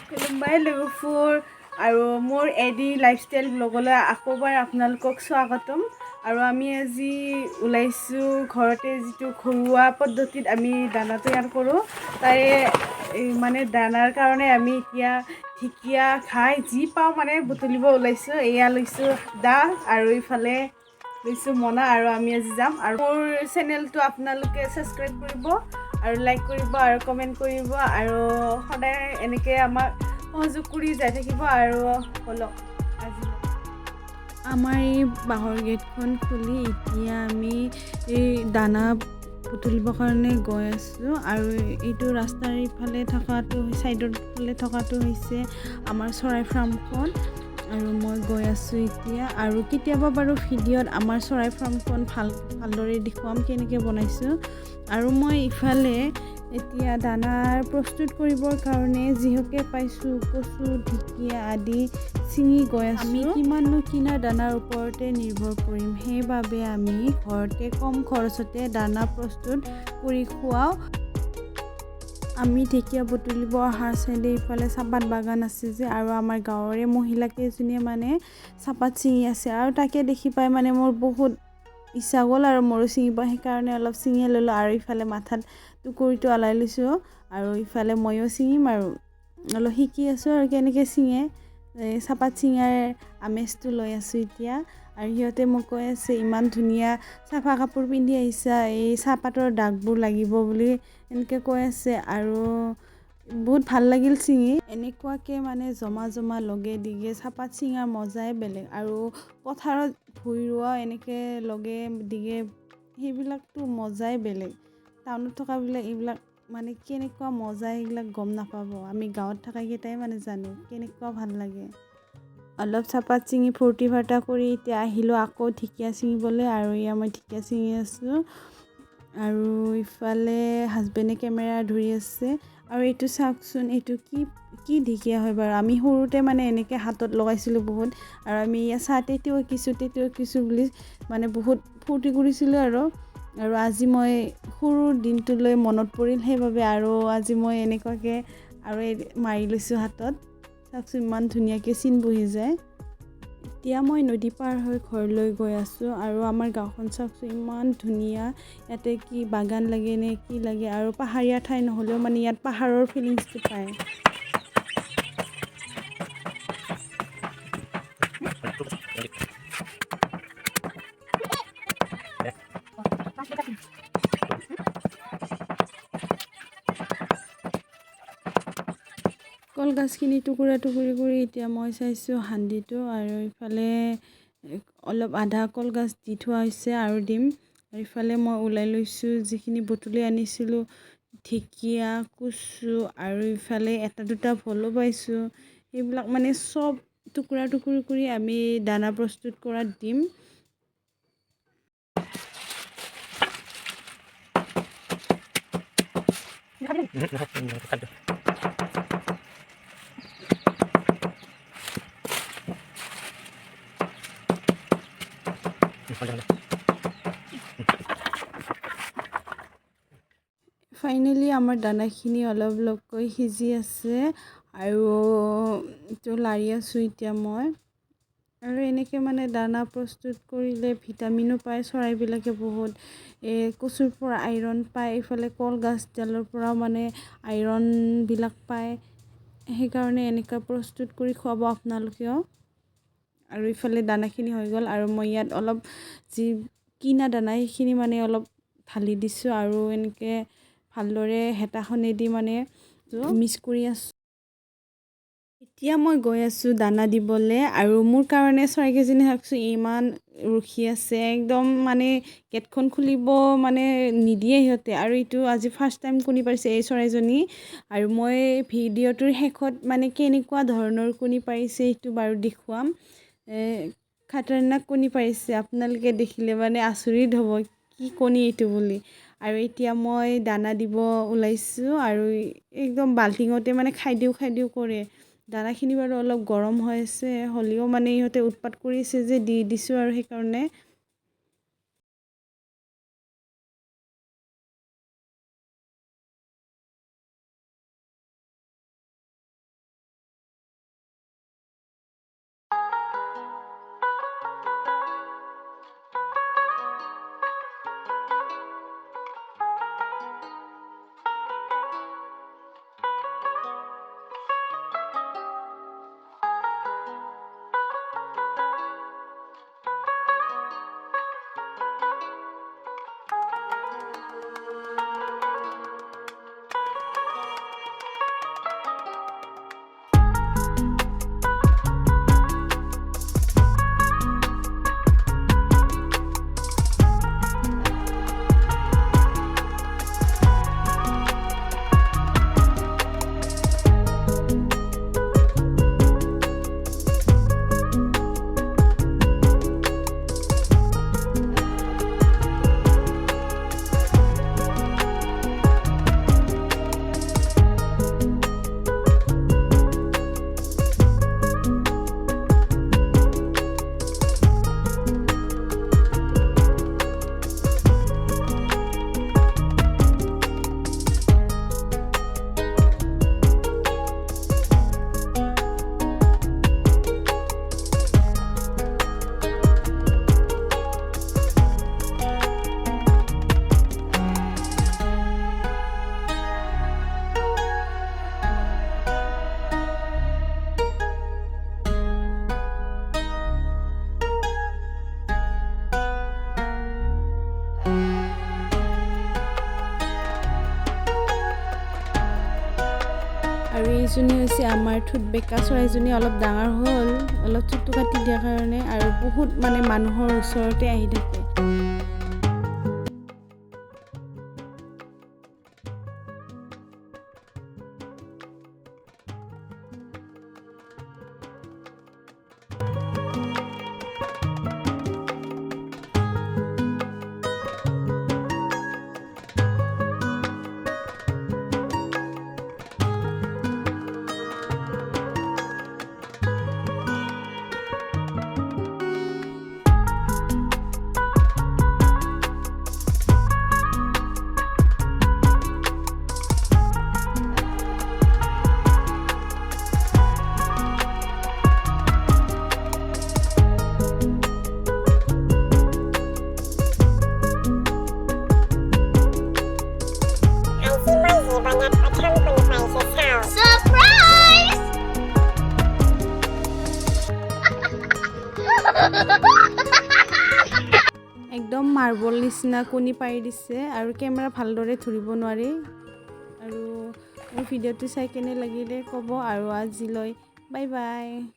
खुलुमबाय लोगोफोर আৰু মোৰ এডি লাইফষ্টাইল ব্লগলৈ আকৌবাৰ আপোনালোকক স্বাগতম আৰু আমি আজি ওলাইছোঁ ঘৰতে যিটো ঘৰুৱা পদ্ধতিত আমি দানা তৈয়াৰ কৰোঁ তাৰে মানে দানাৰ কাৰণে আমি এতিয়া ঢেকীয়া ঘাই যি পাওঁ মানে বুটলিব ওলাইছোঁ এয়া লৈছোঁ দা আৰু ইফালে লৈছোঁ মনা আৰু আমি আজি যাম আৰু মোৰ চেনেলটো আপোনালোকে ছাবস্ক্ৰাইব কৰিব আৰু লাইক কৰিব আৰু কমেণ্ট কৰিব আৰু সদায় এনেকৈ আমাক সহযোগ কৰি যাই থাকিব আৰু বলক আজি আমাৰ এই বাঁহৰ গেটখন খুলি এতিয়া আমি এই দানা বুটলিবৰ কাৰণে গৈ আছোঁ আৰু এইটো ৰাস্তাৰ ইফালে থকাটো ছাইডৰ ফালে থকাটো হৈছে আমাৰ চৰাই ফাৰ্মখন আৰু মই গৈ আছোঁ এতিয়া আৰু কেতিয়াবা বাৰু ভিডিঅ'ত আমাৰ চৰাই ফাৰ্মখন ভালদৰে দেখুৱাম কেনেকৈ বনাইছোঁ আৰু মই ইফালে এতিয়া দানাৰ প্ৰস্তুত কৰিবৰ কাৰণে যিহকে পাইছোঁ কচু ঢেকীয়া আদি ছিঙি গৈ আছোঁ আমি কিমাননো কিনা দানাৰ ওপৰতে নিৰ্ভৰ কৰিম সেইবাবে আমি ঘৰতে কম খৰচতে দানা প্ৰস্তুত কৰি খুৱাওঁ আমি ঢেকীয়া বুটলিব অহাৰ চাইডে ইফালে চাহপাত বাগান আছে যে আৰু আমাৰ গাঁৱৰে মহিলাকেইজনীয়ে মানে চাহপাত ছিঙি আছে আৰু তাকে দেখি পাই মানে মোৰ বহুত ইচ্ছা গ'ল আৰু মোৰো ছিঙিব সেইকাৰণে অলপ ছিঙি ল'লোঁ আৰু ইফালে মাথাত টুকুৰিটো ওলাই লৈছোঁ আৰু ইফালে ময়ো ছিঙিম আৰু অলপ শিকি আছোঁ আৰু কেনেকৈ ছিঙে চাহপাত ছিঙাৰ আমেজটো লৈ আছোঁ এতিয়া আৰু সিহঁতে মোক কৈ আছে ইমান ধুনীয়া চাফা কাপোৰ পিন্ধি আহিছা এই চাহপাতৰ দাগবোৰ লাগিব বুলি এনেকৈ কৈ আছে আৰু বহুত ভাল লাগিল ছিঙি এনেকুৱাকৈ মানে জমা লগে দিগে চাহপাত ছিঙাৰ মজাই বেলেগ আৰু পথাৰত ভুই ৰোৱা এনেকৈ লগে দিগে সেইবিলাকতো মজাই বেলেগ টাউনত থকাবিলাক এইবিলাক মানে কেনেকুৱা মজা এইবিলাক গম নাপাব আমি গাঁৱত থকাকেইটাই মানে জানো কেনেকুৱা ভাল লাগে অলপ চাহপাত ছিঙি ফূৰ্তি ফাৰ্তা কৰি এতিয়া আহিলোঁ আকৌ ঢেকীয়া ছিঙিবলৈ আৰু এয়া মই ঢেকীয়া ছিঙি আছোঁ আৰু ইফালে হাজবেণ্ডে কেমেৰা ধৰি আছে আৰু এইটো চাওকচোন এইটো কি ঢেকীয়া হয় বাৰু আমি সৰুতে মানে এনেকৈ হাতত লগাইছিলোঁ বহুত আৰু আমি ইয়াত চাহ তেতিয়াও বুলি মানে বহুত ফূৰ্তি কৰিছিলোঁ আৰু আজি মই সৰুৰ দিনটোলৈ মনত পৰিল সেইবাবে আৰু আজি মই এনেকুৱাকৈ আৰু মাৰি লৈছোঁ হাতত চাওকচোন ইমান ধুনীয়াকৈ চিন বহি যায় এতিয়া মই নদী পাৰ হৈ ঘৰলৈ গৈ আছোঁ আৰু আমাৰ গাঁওখন চাওকচোন ইমান ধুনীয়া ইয়াতে কি বাগান লাগে নে কি লাগে আৰু পাহাৰীয়া ঠাই নহ'লেও মানে ইয়াত পাহাৰৰ ফিলিংছটো পায় কলগছখিনি টুকুৰা কৰি এতিয়া মই চাইছোঁ সান্দিটো আৰু ইফালে অলপ আধা কলগছ দি থোৱা হৈছে আৰু দিম আৰু ইফালে মই ওলাই লৈছোঁ যিখিনি বুটলি আনিছিলোঁ ঢেকীয়া কচু আৰু ইফালে এটা দুটা ভলো পাইছোঁ সেইবিলাক মানে চব টুকুৰা কৰি আমি দানা প্ৰস্তুত কৰাত দিম ফাইনেলি আমাৰ দানাখিনি অলপকৈ সিজি আছে আৰু এইটো লাৰি আছোঁ এতিয়া মই আৰু এনেকৈ মানে দানা প্ৰস্তুত কৰিলে ভিটামিনো পায় চৰাইবিলাকে বহুত কচুৰ পৰা আইৰণ পায় এইফালে কলগছডালৰ পৰা মানে আইৰণবিলাক পায় সেইকাৰণে এনেকৈ প্ৰস্তুত কৰি খুৱাব আপোনালোকেও আৰু ইফালে দানাখিনি হৈ গ'ল আৰু মই ইয়াত অলপ যি কিনা দানা সেইখিনি মানে অলপ ঢালি দিছোঁ আৰু এনেকৈ ভালদৰে হেতাখনেদি মানে মিক্স কৰি আছোঁ এতিয়া মই গৈ আছোঁ দানা দিবলৈ আৰু মোৰ কাৰণে চৰাইকেইজনী চাওকচোন ইমান ৰখি আছে একদম মানে গেটখন খুলিব মানে নিদিয়ে সিহঁতে আৰু এইটো আজি ফাৰ্ষ্ট টাইম কণী পাৰিছে এই চৰাইজনী আৰু মই ভিডিঅ'টোৰ শেষত মানে কেনেকুৱা ধৰণৰ কণী পাৰিছে সেইটো বাৰু দেখুৱাম খাতৰনাক কণী পাৰিছে আপোনালোকে দেখিলে মানে আচৰিত হ'ব কি কণী এইটো বুলি আৰু এতিয়া মই দানা দিব ওলাইছোঁ আৰু একদম বাল্টিঙতে মানে খাই দিওঁ কৰে দানাখিনি বাৰু অলপ গৰম হৈ আছে হ'লেও মানে ইহঁতে উৎপাত কৰিছে যে দি দিছোঁ আৰু সেইকাৰণে আৰু এইজনী হৈছে আমাৰ ঠোঁট বেকা চৰাইজনী অলপ ডাঙৰ হ'ল অলপ ঠোঁটটো কাটি দিয়াৰ কাৰণে আৰু বহুত মানে মানুহৰ ওচৰতে আহি থাকে একদম মাৰ্বল নিচিনা কণী পাৰি দিছে আৰু কেমেৰা ভালদৰে ধৰিব নোৱাৰি আৰু মোৰ ভিডিঅ'টো চাই কেনে লাগিলে ক'ব আৰু আজিলৈ বাই বাই